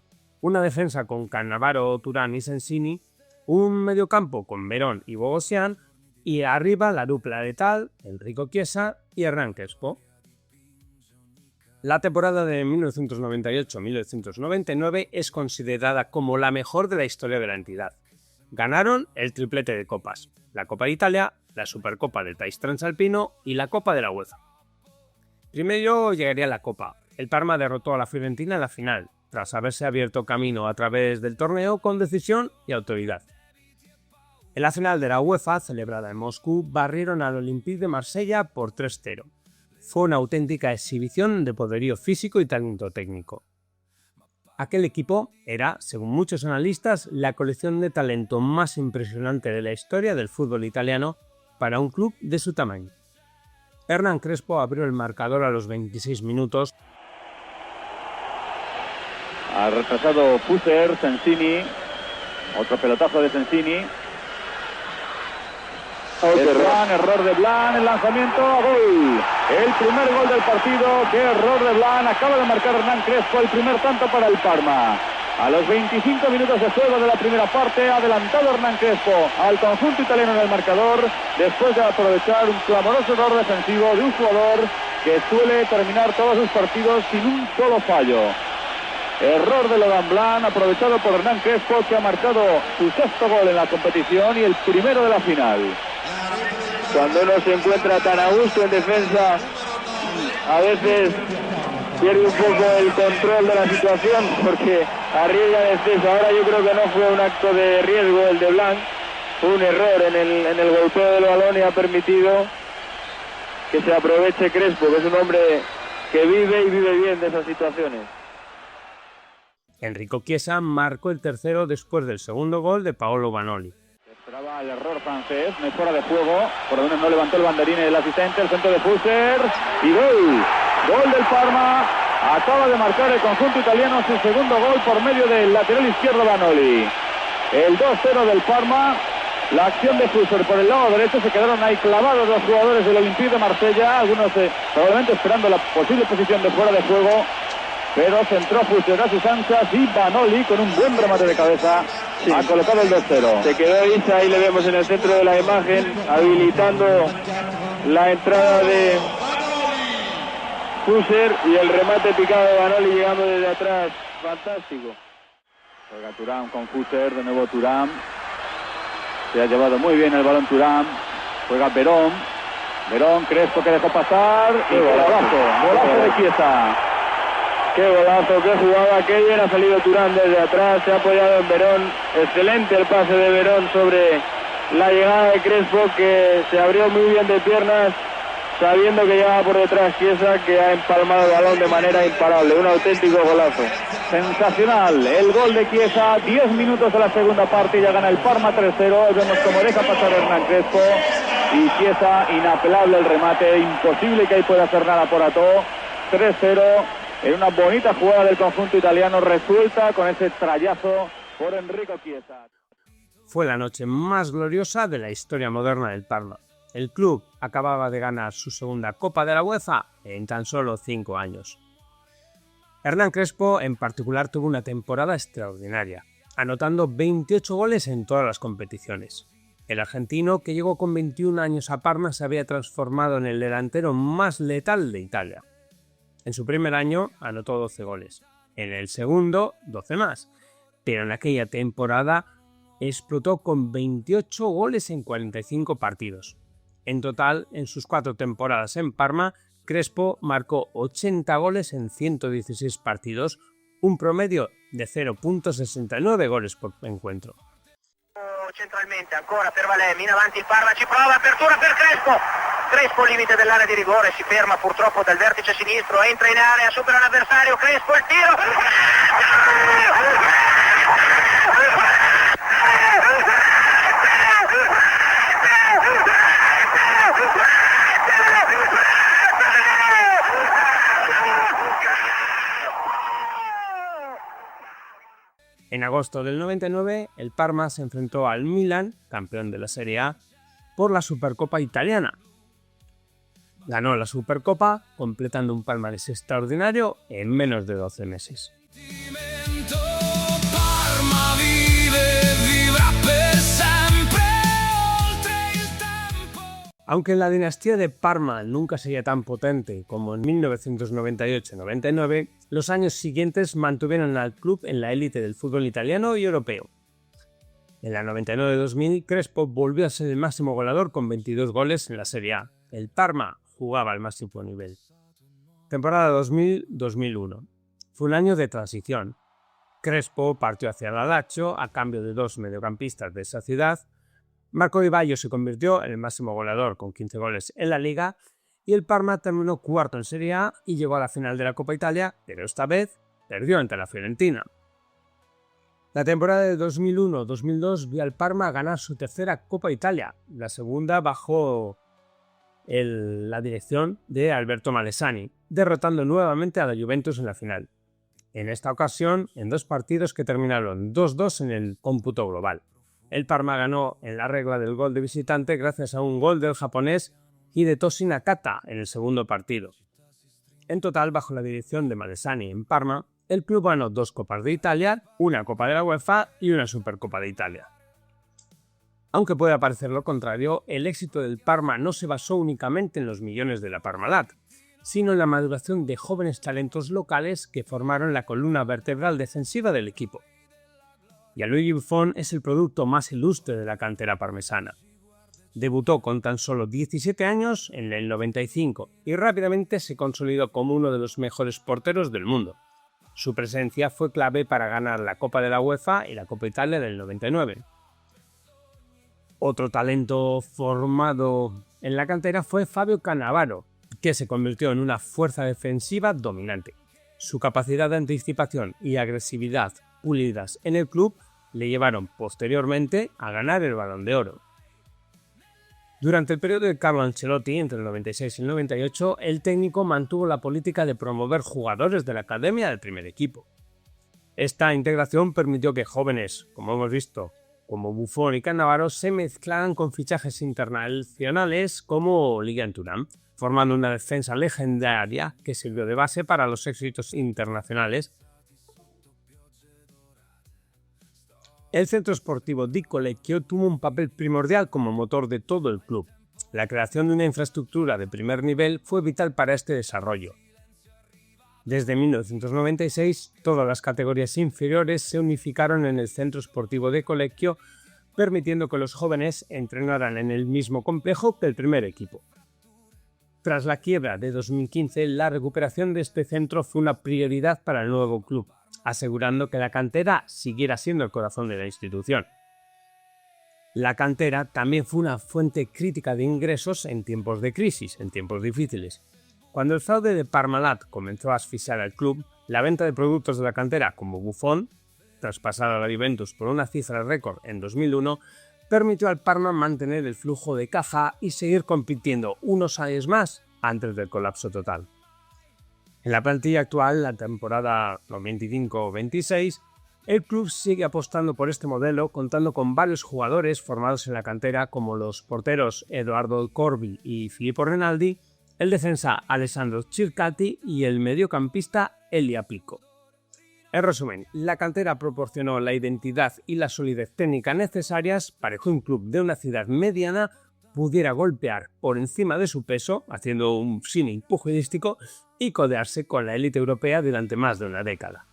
una defensa con Cannavaro, Turán y Sensini, un mediocampo con Verón y Bogosian, y arriba la dupla letal, Enrico Chiesa y Hernán Crespo. La temporada de 1998-1999 es considerada como la mejor de la historia de la entidad. Ganaron el triplete de copas, la Copa de Italia, la Supercopa del País Transalpino y la Copa de la UEFA. Primero llegaría la Copa. El Parma derrotó a la Fiorentina en la final, tras haberse abierto camino a través del torneo con decisión y autoridad. En la final de la UEFA, celebrada en Moscú, barrieron al Olympique de Marsella por 3-0. Fue una auténtica exhibición de poderío físico y talento técnico. Aquel equipo era, según muchos analistas, la colección de talento más impresionante de la historia del fútbol italiano para un club de su tamaño. Hernán Crespo abrió el marcador a los 26 minutos. Ha retrasado Fusser, Sensini, otro pelotazo de Sensini. Blan, error de Blan, el lanzamiento, gol. El primer gol del partido, qué error de Blan, acaba de marcar Hernán Crespo, el primer tanto para el Parma. A los 25 minutos de juego de la primera parte, adelantado Hernán Crespo al conjunto italiano en el marcador, después de aprovechar un clamoroso error defensivo de un jugador que suele terminar todos sus partidos sin un solo fallo. Error de Logan Blan, aprovechado por Hernán Crespo, que ha marcado su sexto gol en la competición y el primero de la final. Cuando uno se encuentra tan a gusto en defensa, a veces pierde un poco el control de la situación porque arriesga en exceso. Ahora yo creo que no fue un acto de riesgo el de Blanc, fue un error en el golpeo del balón y ha permitido que se aproveche Crespo, que es un hombre que vive bien de esas situaciones. Enrico Chiesa marcó el tercero después del segundo gol de Paolo Vanoli. Esperaba el error francés, no es fuera de juego, por lo menos no levantó el banderín el asistente, el centro de Fusser y gol del Parma, acaba de marcar el conjunto italiano su segundo gol por medio del lateral izquierdo Vanoli. El 2-0 del Parma, la acción de Fusser por el lado derecho, se quedaron ahí clavados los jugadores del Olympique de Marsella, algunos probablemente esperando la posible posición de fuera de juego, pero centró Fusser a sus anchas y Vanoli con un buen remate de cabeza ha colocado el 2-0. Se quedó Isa, ahí le vemos en el centro de la imagen, habilitando la entrada de Fusser y el remate picado de Vanoli llegando desde atrás. Fantástico. Juega Thuram con Fusser, de nuevo Thuram. Se ha llevado muy bien el balón Thuram. Juega Verón. Crespo que dejó pasar. Y golazo de Chiesa. Qué golazo, qué jugada, qué bien ha salido Thuram desde atrás, se ha apoyado en Verón, excelente el pase de Verón sobre la llegada de Crespo, que se abrió muy bien de piernas, sabiendo que llegaba por detrás Chiesa, que ha empalmado el balón de manera imparable, un auténtico golazo. Sensacional, el gol de Chiesa, 10 minutos de la segunda parte y ya gana el Parma 3-0, vemos cómo deja pasar Hernán Crespo y Chiesa, inapelable el remate, imposible que ahí pueda hacer nada por Ató, 3-0. En una bonita jugada del conjunto italiano resuelta con ese trayazo por Enrico Chiesa. fue la noche más gloriosa de la historia moderna del Parma. El club acababa de ganar su segunda Copa de la UEFA en tan solo 5 años. Hernán Crespo en particular tuvo una temporada extraordinaria, anotando 28 goles en todas las competiciones. El argentino, que llegó con 21 años a Parma, se había transformado en el delantero más letal de Italia. En su primer año anotó 12 goles, en el segundo 12 más, pero en aquella temporada explotó con 28 goles en 45 partidos. En total, en sus 4 temporadas en Parma, Crespo marcó 80 goles en 116 partidos, un promedio de 0,69 goles por encuentro. Centralmente ancora per Valemi, in avanti il Parma, ci prova, apertura per Crespo limite dell'area di rigore, si ferma purtroppo dal vertice sinistro, entra in area, supera l'avversario, Crespo il tiro, En agosto del 99, el Parma se enfrentó al Milan, campeón de la Serie A, por la Supercopa italiana. Ganó la Supercopa, completando un palmarés extraordinario en menos de 12 meses. Aunque la dinastía de Parma nunca sería tan potente como en 1998-99, los años siguientes mantuvieron al club en la élite del fútbol italiano y europeo. En la 99-2000, Crespo volvió a ser el máximo goleador con 22 goles en la Serie A. El Parma jugaba al máximo nivel. Temporada 2000-2001. Fue un año de transición. Crespo partió hacia el Lazio a cambio de 2 mediocampistas de esa ciudad. Marco Di Baggio se convirtió en el máximo goleador con 15 goles en la Liga y el Parma terminó cuarto en Serie A y llegó a la final de la Copa Italia, pero esta vez perdió ante la Fiorentina. La temporada de 2001-2002 vio al Parma ganar su tercera Copa Italia, la segunda bajo la dirección de Alberto Malesani, derrotando nuevamente a la Juventus en la final. En esta ocasión, en 2 partidos que terminaron 2-2 en el cómputo global. El Parma ganó en la regla del gol de visitante gracias a un gol del japonés Hidetoshi Nakata en el segundo partido. En total, bajo la dirección de Malesani en Parma, el club ganó 2 Copas de Italia, una Copa de la UEFA y una Supercopa de Italia. Aunque puede parecer lo contrario, el éxito del Parma no se basó únicamente en los millones de la Parmalat, sino en la maduración de jóvenes talentos locales que formaron la columna vertebral defensiva del equipo. Gianluigi Buffon es el producto más ilustre de la cantera parmesana. Debutó con tan solo 17 años en el 95 y rápidamente se consolidó como uno de los mejores porteros del mundo. Su presencia fue clave para ganar la Copa de la UEFA y la Copa Italia del 99. Otro talento formado en la cantera fue Fabio Cannavaro, que se convirtió en una fuerza defensiva dominante. Su capacidad de anticipación y agresividad pulidas en el club le llevaron posteriormente a ganar el Balón de Oro. Durante el periodo de Carlo Ancelotti, entre el 96 y el 98, el técnico mantuvo la política de promover jugadores de la academia del primer equipo. Esta integración permitió que jóvenes, como hemos visto, como Buffon y Cannavaro, se mezclaran con fichajes internacionales como Lilian Thuram, formando una defensa legendaria que sirvió de base para los éxitos internacionales. El Centro Sportivo di Collecchio tuvo un papel primordial como motor de todo el club. La creación de una infraestructura de primer nivel fue vital para este desarrollo. Desde 1996, todas las categorías inferiores se unificaron en el Centro Sportivo di Collecchio, permitiendo que los jóvenes entrenaran en el mismo complejo que el primer equipo. Tras la quiebra de 2015, la recuperación de este centro fue una prioridad para el nuevo club, asegurando que la cantera siguiera siendo el corazón de la institución. La cantera también fue una fuente crítica de ingresos en tiempos de crisis, en tiempos difíciles. Cuando el fraude de Parmalat comenzó a asfixiar al club, la venta de productos de la cantera como Buffon, traspasada a la Juventus por una cifra récord en 2001, permitió al Parma mantener el flujo de caja y seguir compitiendo unos años más antes del colapso total. En la plantilla actual, la temporada 95-26, El club sigue apostando por este modelo, contando con varios jugadores formados en la cantera como los porteros Edoardo Corbi y Filippo Rinaldi, el defensa Alessandro Circati y el mediocampista Elia Pico. En resumen, la cantera proporcionó la identidad y la solidez técnica necesarias para que un club de una ciudad mediana pudiera golpear por encima de su peso, haciendo un símil pugilístico, y codearse con la élite europea durante más de una década.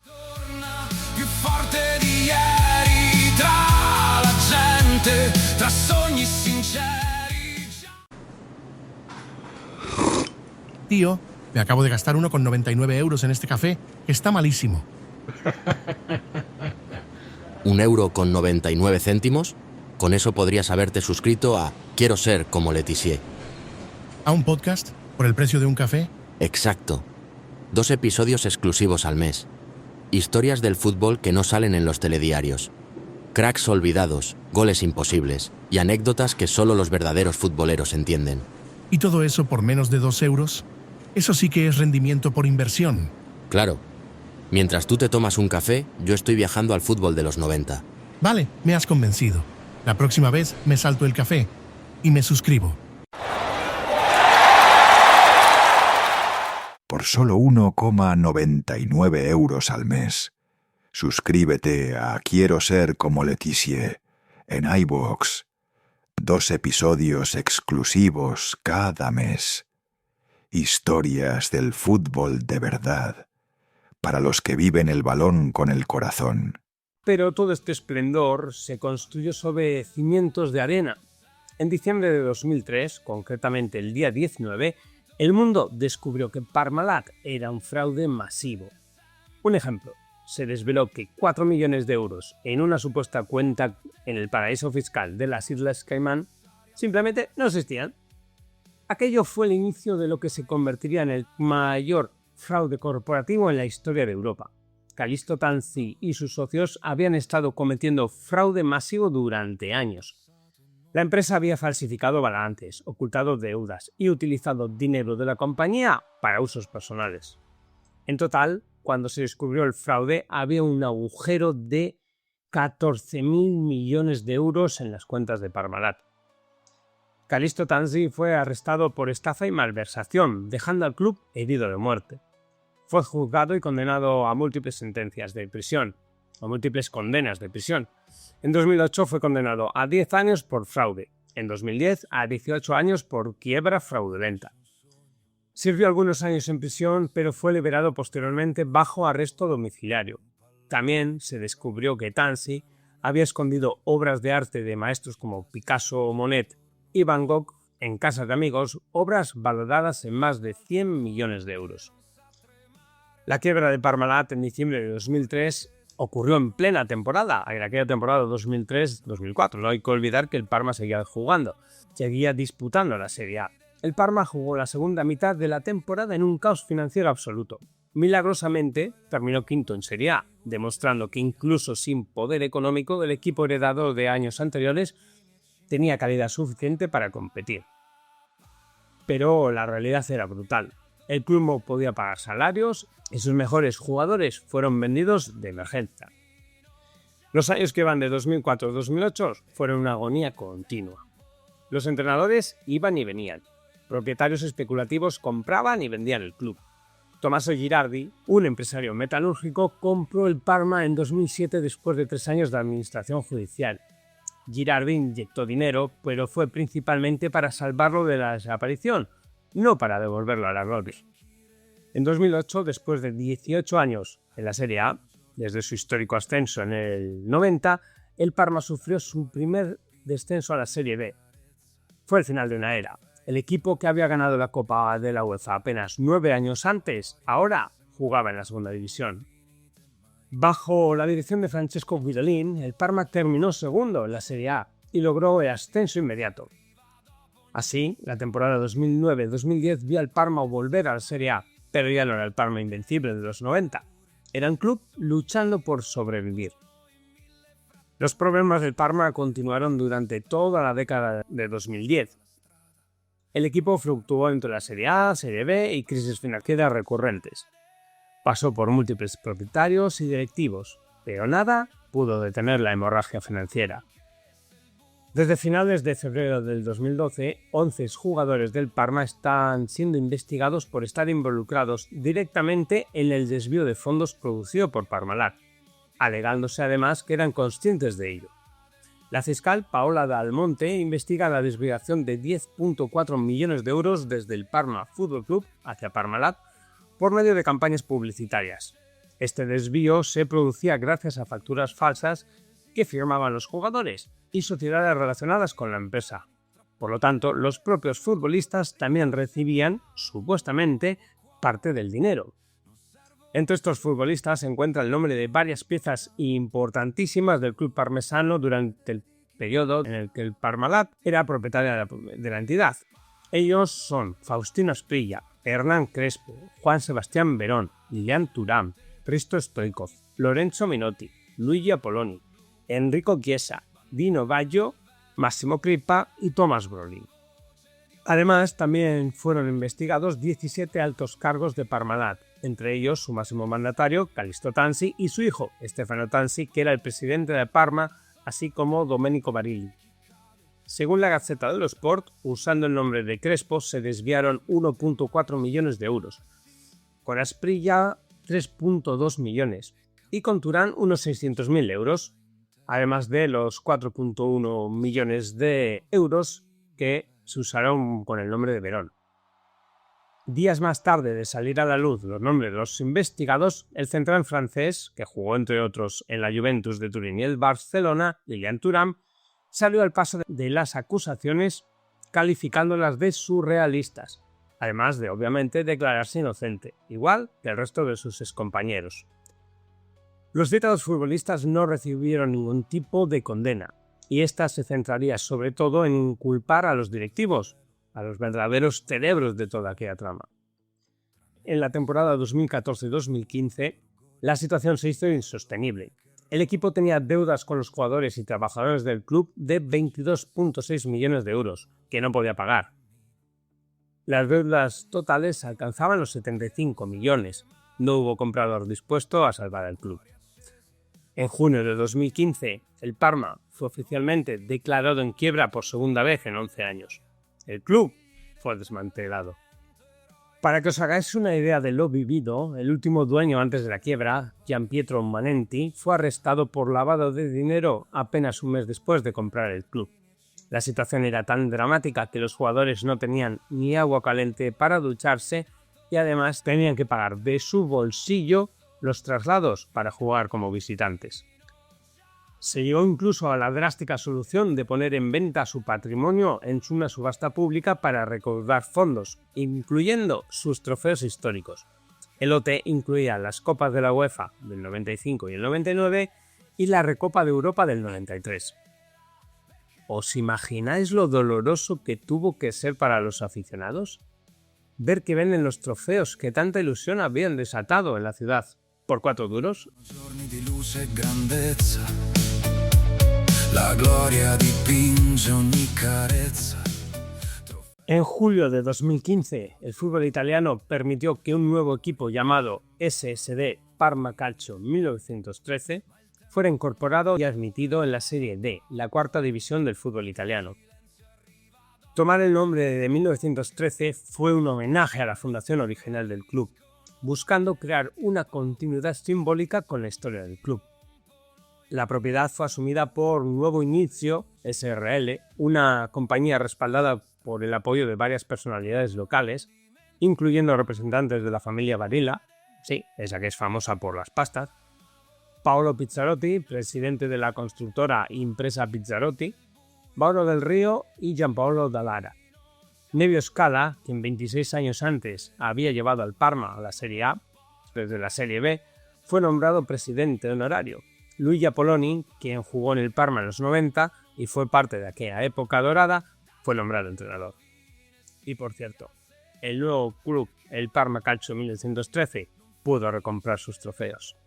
Tío, me acabo de gastar 1,99 euros en este café, que está malísimo. €1,99. Con eso podrías haberte suscrito a Quiero ser como Letizier. ¿A un podcast? ¿Por el precio de un café? Exacto. 2 episodios exclusivos al mes. Historias del fútbol que no salen en los telediarios. Cracks olvidados, goles imposibles y anécdotas que solo los verdaderos futboleros entienden. ¿Y todo eso por menos de 2 euros? Eso sí que es rendimiento por inversión. Claro. Mientras tú te tomas un café, yo estoy viajando al fútbol de los 90. Vale, me has convencido. La próxima vez me salto el café y me suscribo. Por solo 1,99 euros al mes. Suscríbete a Quiero ser como Letizier en iVoox. 2 episodios exclusivos cada mes. Historias del fútbol de verdad, para los que viven el balón con el corazón. Pero todo este esplendor se construyó sobre cimientos de arena. En diciembre de 2003, concretamente el día 19, el mundo descubrió que Parmalat era un fraude masivo. Un ejemplo, se desveló que 4 millones de euros en una supuesta cuenta en el paraíso fiscal de las Islas Caimán simplemente no existían. Aquello fue el inicio de lo que se convertiría en el mayor fraude corporativo en la historia de Europa. Calixto Tanzi y sus socios habían estado cometiendo fraude masivo durante años. La empresa había falsificado balances, ocultado deudas y utilizado dinero de la compañía para usos personales. En total, cuando se descubrió el fraude, había un agujero de 14.000 millones de euros en las cuentas de Parmalat. Calixto Tanzi fue arrestado por estafa y malversación, dejando al club herido de muerte. Fue juzgado y condenado a múltiples sentencias de prisión, o múltiples condenas de prisión. En 2008 fue condenado a 10 años por fraude, en 2010 a 18 años por quiebra fraudulenta. Sirvió algunos años en prisión, pero fue liberado posteriormente bajo arresto domiciliario. También se descubrió que Tanzi había escondido obras de arte de maestros como Picasso o Monet y Van Gogh en casas de amigos, obras valoradas en más de 100 millones de euros. La quiebra de Parmalat en diciembre de 2003 ocurrió en plena temporada, en aquella temporada 2003-2004. No hay que olvidar que el Parma seguía jugando, seguía disputando la Serie A. El Parma jugó la segunda mitad de la temporada en un caos financiero absoluto. Milagrosamente terminó quinto en Serie A, demostrando que incluso sin poder económico el equipo heredado de años anteriores tenía calidad suficiente para competir. Pero la realidad era brutal. El club no podía pagar salarios y sus mejores jugadores fueron vendidos de emergencia. Los años que van de 2004 a 2008 fueron una agonía continua. Los entrenadores iban y venían. Propietarios especulativos compraban y vendían el club. Tommaso Girardi, un empresario metalúrgico, compró el Parma en 2007 después de 3 años de administración judicial. Girardi inyectó dinero, pero fue principalmente para salvarlo de la desaparición, no para devolverlo a la gloria. En 2008, después de 18 años en la Serie A, desde su histórico ascenso en el 90, el Parma sufrió su primer descenso a la Serie B. Fue el final de una era. El equipo que había ganado la Copa de la UEFA apenas 9 años antes, ahora jugaba en la segunda división. Bajo la dirección de Francesco Guidolin, el Parma terminó segundo en la Serie A y logró el ascenso inmediato. Así, la temporada 2009-2010 vio al Parma volver a la Serie A, pero ya no era el Parma invencible de los 90. Era un club luchando por sobrevivir. Los problemas del Parma continuaron durante toda la década de 2010. El equipo fluctuó entre la Serie A, Serie B y crisis financieras recurrentes. Pasó por múltiples propietarios y directivos. pero nada pudo detener la hemorragia financiera. Desde finales de febrero del 2012, 11 jugadores del Parma están siendo investigados por estar involucrados directamente en el desvío de fondos producido por Parmalat, alegándose además que eran conscientes de ello. La fiscal Paola Dal Monte investiga la desviación de 10,4 millones de euros desde el Parma Fútbol Club hacia Parmalat por medio de campañas publicitarias. Este desvío se producía gracias a facturas falsas que firmaban los jugadores y sociedades relacionadas con la empresa. Por lo tanto, los propios futbolistas también recibían, supuestamente, parte del dinero. Entre estos futbolistas se encuentra el nombre de varias piezas importantísimas del club parmesano durante el periodo en el que el Parmalat era propietaria de la entidad. Ellos son Faustino Asprilla, Hernán Crespo, Juan Sebastián Verón, Lilian Thuram, Risto Stoichkov, Lorenzo Minotti, Luigi Apoloni, Enrico Chiesa, Dino Baggio, Massimo Crippa y Thomas Brolin. Además, también fueron investigados 17 altos cargos de Parmalat, entre ellos su máximo mandatario, Callisto Tansi, y su hijo, Stefano Tansi, que era el presidente de Parma, así como Domenico Barilli. Según la Gazzetta dello Sport, usando el nombre de Crespo se desviaron 1,4 millones de euros, con Asprilla 3,2 millones y con Turán unos 600.000 euros, además de los 4,1 millones de euros que se usaron con el nombre de Verón. Días más tarde de salir a la luz los nombres de los investigados, el central francés, que jugó entre otros en la Juventus de Turín y el Barcelona, Lilian Thuram, salió al paso de las acusaciones calificándolas de surrealistas, además de obviamente declararse inocente, igual que el resto de sus excompañeros. Los citados futbolistas no recibieron ningún tipo de condena, y esta se centraría sobre todo en inculpar a los directivos, a los verdaderos cerebros de toda aquella trama. En la temporada 2014-2015, la situación se hizo insostenible. El equipo tenía deudas con los jugadores y trabajadores del club de 22,6 millones de euros, que no podía pagar. Las deudas totales alcanzaban los 75 millones. No hubo comprador dispuesto a salvar al club. En junio de 2015, el Parma fue oficialmente declarado en quiebra por segunda vez en 11 años. El club fue desmantelado. Para que os hagáis una idea de lo vivido, el último dueño antes de la quiebra, Gianpietro Manenti, fue arrestado por lavado de dinero apenas un mes después de comprar el club. La situación era tan dramática que los jugadores no tenían ni agua caliente para ducharse y además tenían que pagar de su bolsillo los traslados para jugar como visitantes. Se llegó incluso a la drástica solución de poner en venta su patrimonio en una subasta pública para recaudar fondos, incluyendo sus trofeos históricos. El lote incluía las Copas de la UEFA del 95 y el 99 y la Recopa de Europa del 93. ¿Os imagináis lo doloroso que tuvo que ser para los aficionados? Ver que venden los trofeos que tanta ilusión habían desatado en la ciudad por 4 duros. La gloria dipinge ogni carezza. En julio de 2015, el fútbol italiano permitió que un nuevo equipo llamado SSD Parma Calcio 1913 fuera incorporado y admitido en la Serie D, la cuarta división del fútbol italiano. Tomar el nombre de 1913 fue un homenaje a la fundación original del club, buscando crear una continuidad simbólica con la historia del club. La propiedad fue asumida por Nuevo Inicio SRL, una compañía respaldada por el apoyo de varias personalidades locales, incluyendo representantes de la familia Barilla, sí, esa que es famosa por las pastas, Paolo Pizzarotti, presidente de la constructora Impresa Pizzarotti, Mauro del Río y Gianpaolo Dallara. Nevio Scala, quien 26 años antes había llevado al Parma a la Serie A, desde la Serie B, fue nombrado presidente honorario. Luigi Apoloni, quien jugó en el Parma en los 90 y fue parte de aquella época dorada, fue nombrado entrenador. Y por cierto, el nuevo club, el Parma Calcio 1913, pudo recomprar sus trofeos.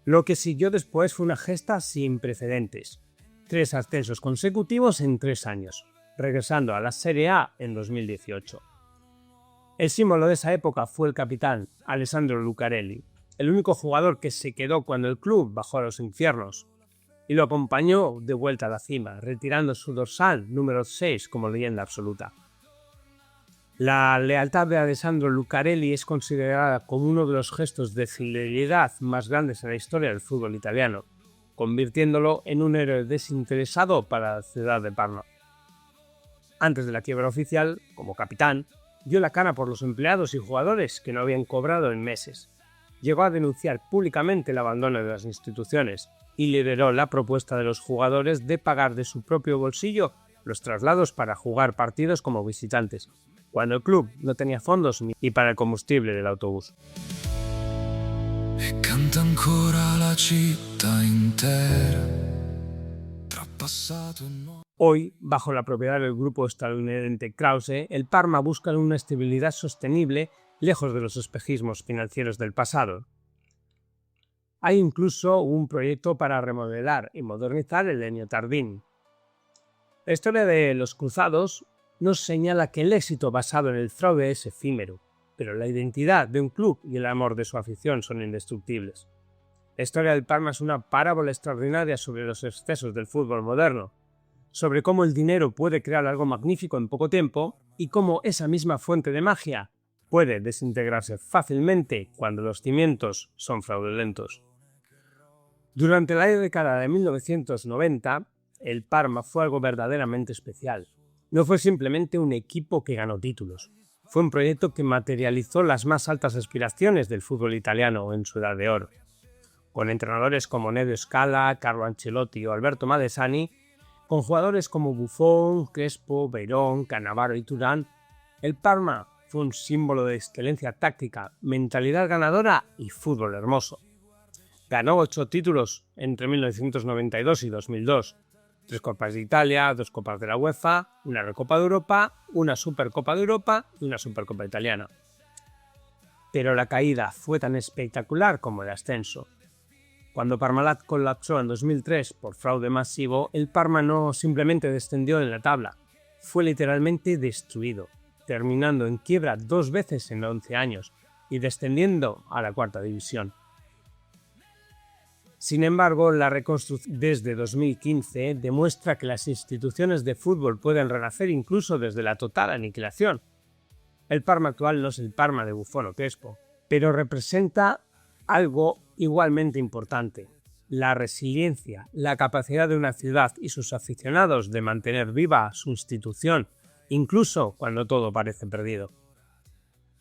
Lo que siguió después fue una gesta sin precedentes. 3 ascensos consecutivos en 3 años, regresando a la Serie A en 2018. El símbolo de esa época fue el capitán Alessandro Lucarelli, el único jugador que se quedó cuando el club bajó a los infiernos y lo acompañó de vuelta a la cima, retirando su dorsal número 6 como leyenda absoluta. La lealtad de Alessandro Lucarelli es considerada como uno de los gestos de fidelidad más grandes en la historia del fútbol italiano, convirtiéndolo en un héroe desinteresado para la ciudad de Parma. Antes de la quiebra oficial, como capitán, dio la cara por los empleados y jugadores que no habían cobrado en meses. Llegó a denunciar públicamente el abandono de las instituciones y lideró la propuesta de los jugadores de pagar de su propio bolsillo los traslados para jugar partidos como visitantes, cuando el club no tenía fondos ni para el combustible del autobús. Canta ancora la città intera, trapassato e nuovo. Hoy, bajo la propiedad del grupo estadounidense Krause, el Parma busca una estabilidad sostenible lejos de los espejismos financieros del pasado. Hay incluso un proyecto para remodelar y modernizar el Ennio Tardini. La historia de los cruzados nos señala que el éxito basado en el fraude es efímero, pero la identidad de un club y el amor de su afición son indestructibles. La historia del Parma es una parábola extraordinaria sobre los excesos del fútbol moderno, sobre cómo el dinero puede crear algo magnífico en poco tiempo y cómo esa misma fuente de magia puede desintegrarse fácilmente cuando los cimientos son fraudulentos. Durante la década de 1990, el Parma fue algo verdaderamente especial. No fue simplemente un equipo que ganó títulos. Fue un proyecto que materializó las más altas aspiraciones del fútbol italiano en su edad de oro. Con entrenadores como Nedo Scala, Carlo Ancelotti o Alberto Madesani, con jugadores como Buffon, Crespo, Beirón, Cannavaro y Turán, el Parma fue un símbolo de excelencia táctica, mentalidad ganadora y fútbol hermoso. Ganó 8 títulos entre 1992 y 2002, 3 Copas de Italia, 2 Copas de la UEFA, una Recopa de Europa, una Supercopa de Europa y una Supercopa italiana. Pero la caída fue tan espectacular como el ascenso. Cuando Parmalat colapsó en 2003 por fraude masivo, el Parma no simplemente descendió en la tabla, fue literalmente destruido, terminando en quiebra 2 veces en 11 años y descendiendo a la 4ª división. Sin embargo, la reconstrucción desde 2015 demuestra que las instituciones de fútbol pueden renacer incluso desde la total aniquilación. El Parma actual no es el Parma de Buffon o Crespo, pero representa algo igualmente importante: la resiliencia, la capacidad de una ciudad y sus aficionados de mantener viva su institución, incluso cuando todo parece perdido.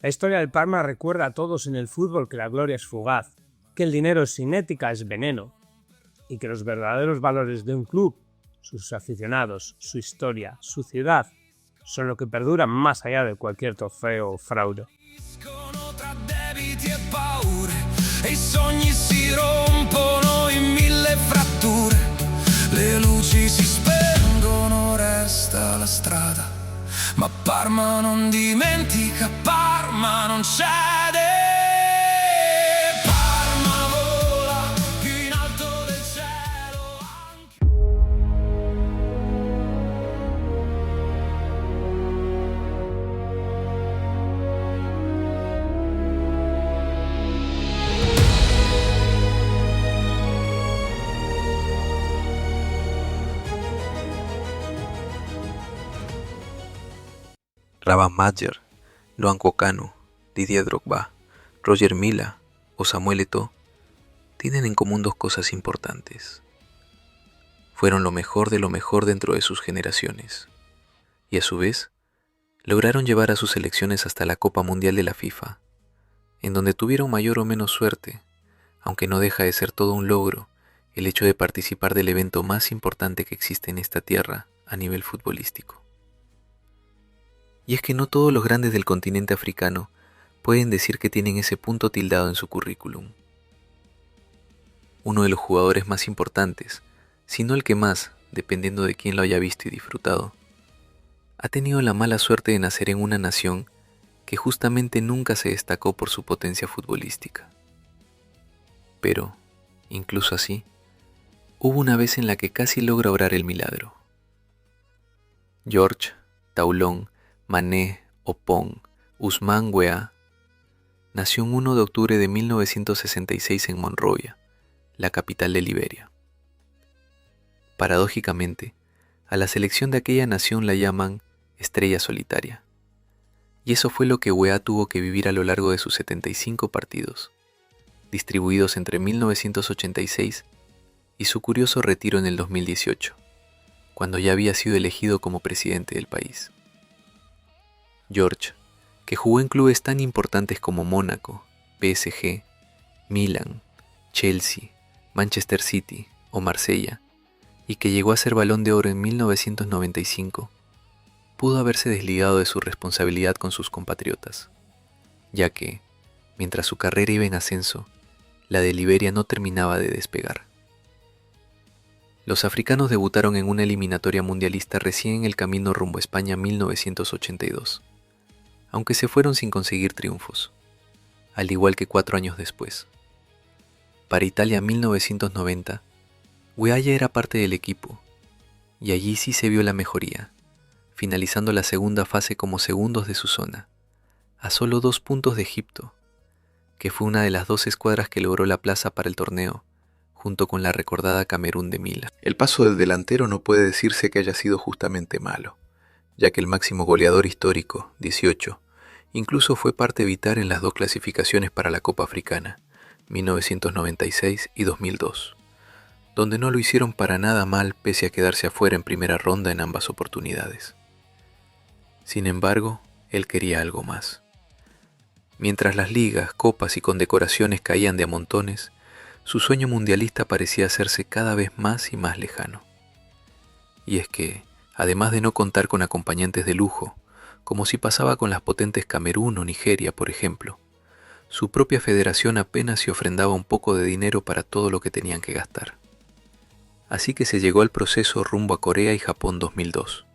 La historia del Parma recuerda a todos en el fútbol que la gloria es fugaz, que el dinero sin ética es veneno, y que los verdaderos valores de un club, sus aficionados, su historia, su ciudad, son lo que perdura más allá de cualquier trofeo o fraude. E i sogni si rompono in 1000 fratture, le luci si spengono, resta la strada, ma Parma non dimentica, Parma non cede. Parma vola più in alto del cielo anche... Ravan Majer, Luan Kokanu, Didier Drogba, Roger Milla o Samuel Eto'o tienen en común 2 cosas importantes. Fueron lo mejor de lo mejor dentro de sus generaciones y a su vez lograron llevar a sus selecciones hasta la Copa Mundial de la FIFA, en donde tuvieron mayor o menos suerte, aunque no deja de ser todo un logro el hecho de participar del evento más importante que existe en esta tierra a nivel futbolístico. Y es que no todos los grandes del continente africano pueden decir que tienen ese punto tildado en su currículum. Uno de los jugadores más importantes, si no el que más, dependiendo de quién lo haya visto y disfrutado, ha tenido la mala suerte de nacer en una nación que justamente nunca se destacó por su potencia futbolística. Pero, incluso así, hubo una vez en la que casi logra obrar el milagro. George, Taulón, Mané, Opong, Ousmane Weah nació un 1 de octubre de 1966 en Monrovia, la capital de Liberia. Paradójicamente, a la selección de aquella nación la llaman estrella solitaria. Y eso fue lo que Weah tuvo que vivir a lo largo de sus 75 partidos, distribuidos entre 1986 y su curioso retiro en el 2018, cuando ya había sido elegido como presidente del país. George, que jugó en clubes tan importantes como Mónaco, PSG, Milan, Chelsea, Manchester City o Marsella, y que llegó a ser Balón de Oro en 1995, pudo haberse desligado de su responsabilidad con sus compatriotas, ya que, mientras su carrera iba en ascenso, la de Liberia no terminaba de despegar. Los africanos debutaron en una eliminatoria mundialista recién en el camino rumbo a España 1982, aunque se fueron sin conseguir triunfos, al igual que 4 años después. Para Italia 1990, Weah ya era parte del equipo, y allí sí se vio la mejoría, finalizando la segunda fase como segundos de su zona, a solo 2 puntos de Egipto, que fue una de las 2 escuadras que logró la plaza para el torneo, junto con la recordada Camerún de Mila. El paso del delantero no puede decirse que haya sido justamente malo, ya que el máximo goleador histórico, 18, incluso fue parte vital en las 2 clasificaciones para la Copa Africana, 1996 y 2002, donde no lo hicieron para nada mal pese a quedarse afuera en primera ronda en ambas oportunidades. Sin embargo, él quería algo más. Mientras las ligas, copas y condecoraciones caían de a montones, su sueño mundialista parecía hacerse cada vez más y más lejano. Y es que, además de no contar con acompañantes de lujo, como si pasaba con las potentes Camerún o Nigeria, por ejemplo, su propia federación apenas se ofrendaba un poco de dinero para todo lo que tenían que gastar. Así que se llegó al proceso rumbo a Corea y Japón 2002.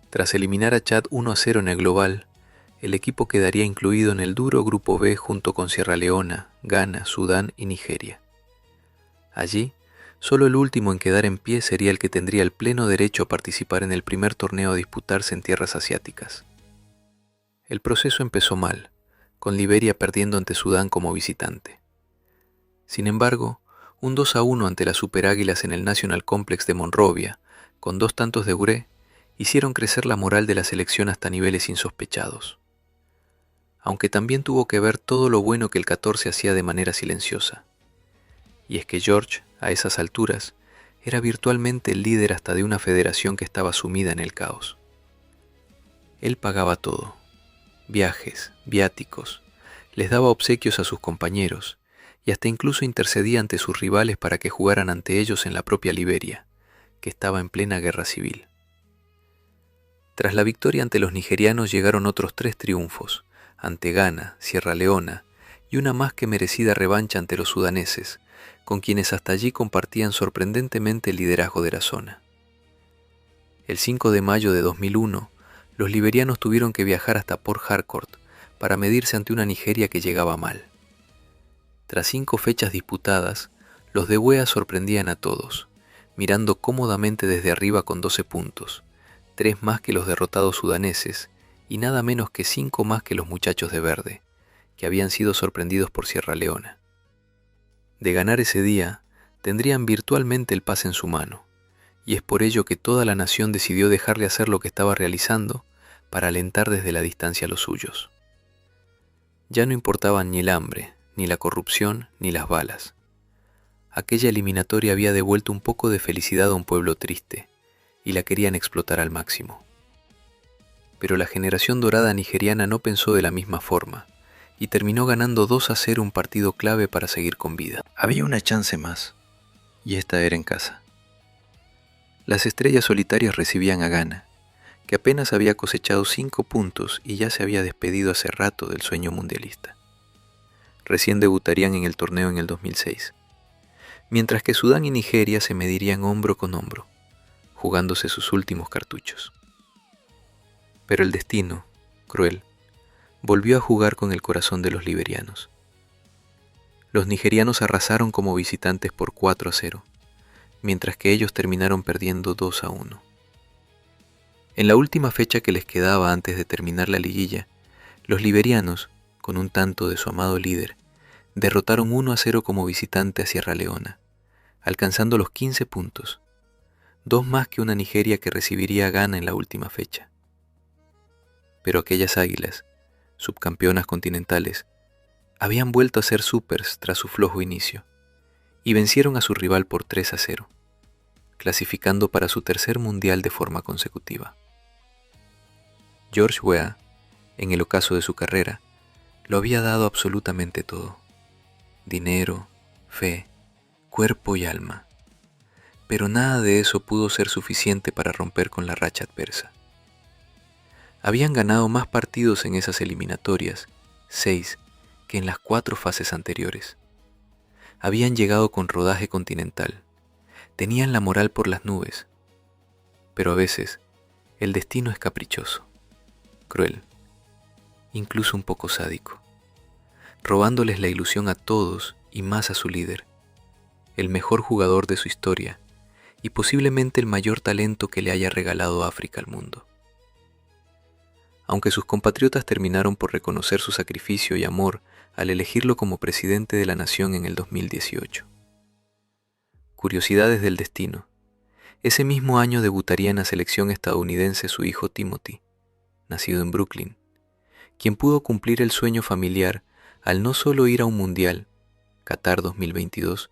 Tras eliminar a Chad 1-0 en el global, el equipo quedaría incluido en el duro Grupo B junto con Sierra Leona, Ghana, Sudán y Nigeria. Allí, solo el último en quedar en pie sería el que tendría el pleno derecho a participar en el primer torneo a disputarse en tierras asiáticas. El proceso empezó mal, con Liberia perdiendo ante Sudán como visitante. Sin embargo, un 2-1 ante las Superáguilas en el National Complex de Monrovia, con 2 tantos de Uré, hicieron crecer la moral de la selección hasta niveles insospechados. Aunque también tuvo que ver todo lo bueno que el 14 hacía de manera silenciosa. Y es que George, a esas alturas, era virtualmente el líder hasta de una federación que estaba sumida en el caos. Él pagaba todo: viajes, viáticos, les daba obsequios a sus compañeros y hasta incluso intercedía ante sus rivales para que jugaran ante ellos en la propia Liberia, que estaba en plena guerra civil. Tras la victoria ante los nigerianos llegaron otros 3 triunfos, ante Ghana, Sierra Leona y una más que merecida revancha ante los sudaneses, con quienes hasta allí compartían sorprendentemente el liderazgo de la zona. El 5 de mayo de 2001, los liberianos tuvieron que viajar hasta Port Harcourt para medirse ante una Nigeria que llegaba mal. Tras 5 fechas disputadas, los de Weah sorprendían a todos, mirando cómodamente desde arriba con 12 puntos, 3 más que los derrotados sudaneses y nada menos que 5 más que los muchachos de verde, que habían sido sorprendidos por Sierra Leona. De ganar ese día, tendrían virtualmente el pase en su mano, y es por ello que toda la nación decidió dejarle hacer lo que estaba realizando para alentar desde la distancia a los suyos. Ya no importaban ni el hambre, ni la corrupción, ni las balas. Aquella eliminatoria había devuelto un poco de felicidad a un pueblo triste, y la querían explotar al máximo. Pero la generación dorada nigeriana no pensó de la misma forma, y terminó ganando 2-0 un partido clave para seguir con vida. Había una chance más, y esta era en casa. Las estrellas solitarias recibían a Ghana, que apenas había cosechado 5 puntos y ya se había despedido hace rato del sueño mundialista. Recién debutarían en el torneo en el 2006, mientras que Sudán y Nigeria se medirían hombro con hombro, jugándose sus últimos cartuchos. Pero el destino, cruel, volvió a jugar con el corazón de los liberianos. Los nigerianos arrasaron como visitantes por 4-0, mientras que ellos terminaron perdiendo 2-1. En la última fecha que les quedaba antes de terminar la liguilla, los liberianos, con un tanto de su amado líder, derrotaron 1-0 como visitante a Sierra Leona, alcanzando los 15 puntos, 2 más que una Nigeria que recibiría a Ghana en la última fecha. Pero aquellas águilas, subcampeonas continentales, habían vuelto a ser supers tras su flojo inicio, y vencieron a su rival por 3-0, clasificando para su tercer mundial de forma consecutiva. George Weah, en el ocaso de su carrera, lo había dado absolutamente todo: dinero, fe, cuerpo y alma. Pero nada de eso pudo ser suficiente para romper con la racha adversa. Habían ganado más partidos en esas eliminatorias, 6, que en las 4 fases anteriores. Habían llegado con rodaje continental, tenían la moral por las nubes. Pero a veces, el destino es caprichoso, cruel, incluso un poco sádico, robándoles la ilusión a todos y más a su líder, el mejor jugador de su historia y posiblemente el mayor talento que le haya regalado África al mundo. Aunque sus compatriotas terminaron por reconocer su sacrificio y amor al elegirlo como presidente de la nación en el 2018. Curiosidades del destino. Ese mismo año debutaría en la selección estadounidense su hijo Timothy, nacido en Brooklyn, quien pudo cumplir el sueño familiar al no solo ir a un mundial, Qatar 2022,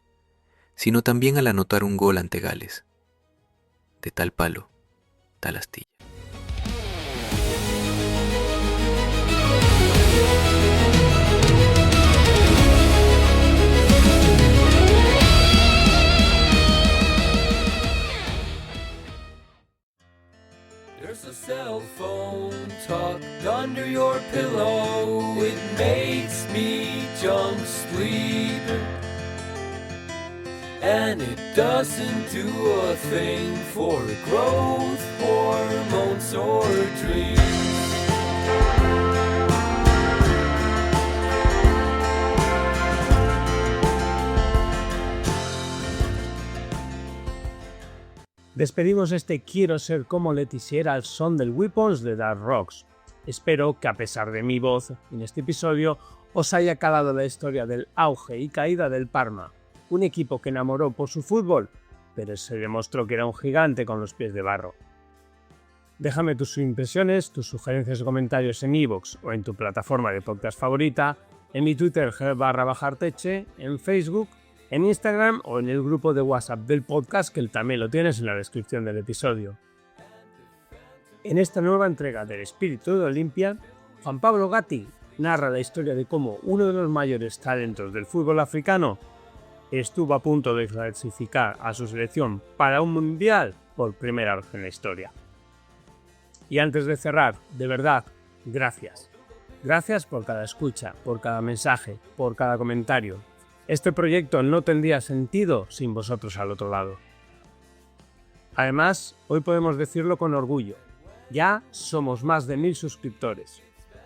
sino también al anotar un gol ante Gales. De tal palo, tal astilla. There's a cell phone tucked under your pillow. It makes me jump sleep. And it doesn't do a thing for growth, hormones, or dreams. Despedimos este Quiero ser como Letizier al son del Weapons de Dark Rocks. Espero que a pesar de mi voz en este episodio os haya calado la historia del auge y caída del Parma, un equipo que enamoró por su fútbol, pero se demostró que era un gigante con los pies de barro. Déjame tus impresiones, tus sugerencias o comentarios en iVoox o en tu plataforma de podcast favorita, en mi Twitter /Arteche, en Facebook, en Instagram o en el grupo de WhatsApp del podcast, que también lo tienes en la descripción del episodio. En esta nueva entrega del Espíritu de Olimpia, Juan Pablo Gatti narra la historia de cómo uno de los mayores talentos del fútbol africano estuvo a punto de clasificar a su selección para un mundial por primera vez en la historia. Y antes de cerrar, de verdad, gracias. Gracias por cada escucha, por cada mensaje, por cada comentario. Este proyecto no tendría sentido sin vosotros al otro lado. Además, hoy podemos decirlo con orgullo. Ya somos más de 1000 suscriptores.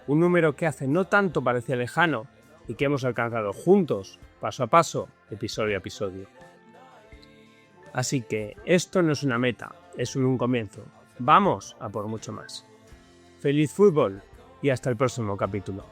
Un número que hace no tanto parecía lejano y que hemos alcanzado juntos, paso a paso, episodio a episodio. Así que esto no es una meta, es solo un comienzo. Vamos a por mucho más. ¡Feliz fútbol! Y hasta el próximo capítulo.